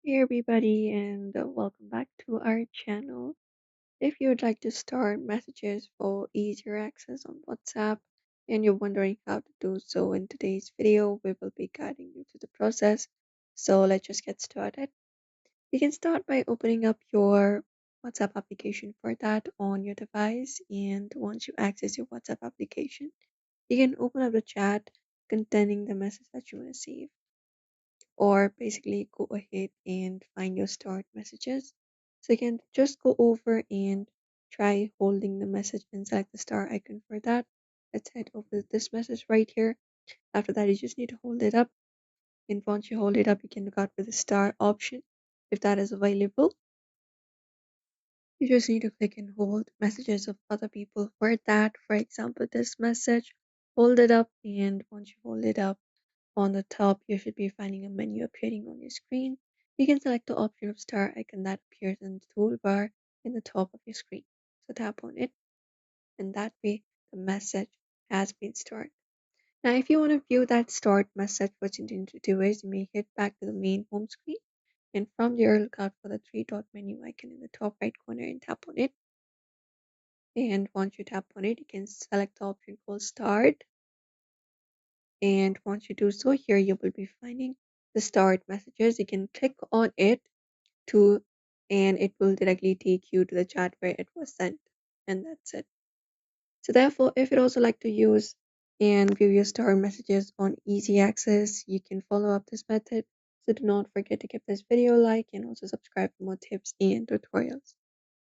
Hey everybody, and welcome back to our channel. If you would like to start messages for easier access on WhatsApp and you're wondering how to do so in today's video, we will be guiding you through the process. So let's just get started. You can start by opening up your WhatsApp application for that on your device, and once you access your WhatsApp application, you can open up the chat containing the message that you want to save, or basically go ahead and find your stored messages. So you can just go over and try holding the message and select the star icon for that. Let's head over to this message right here. After that, you just need to hold it up. And once you hold it up, you can look out for the star option. If that is available, you just need to click and hold messages of other people for that. For example, this message, hold it up, and once you hold it up, on the top, you should be finding a menu appearing on your screen. You can select the option of star icon that appears in the toolbar in the top of your screen. So tap on it, and that way the message has been stored. Now, if you want to view that stored message, what you need to do is you may hit back to the main home screen, and from there, look out for the three dot menu icon in the top right corner and tap on it. And once you tap on it, you can select the option called start. And once you do so, here you will be finding the stored messages. You can click on it to and it will directly take you to the chat where it was sent, and that's it. So therefore, if you'd also like to use and view your stored messages on easy access, you can follow up this method. So do not forget to give this video a like and also subscribe for more tips and tutorials.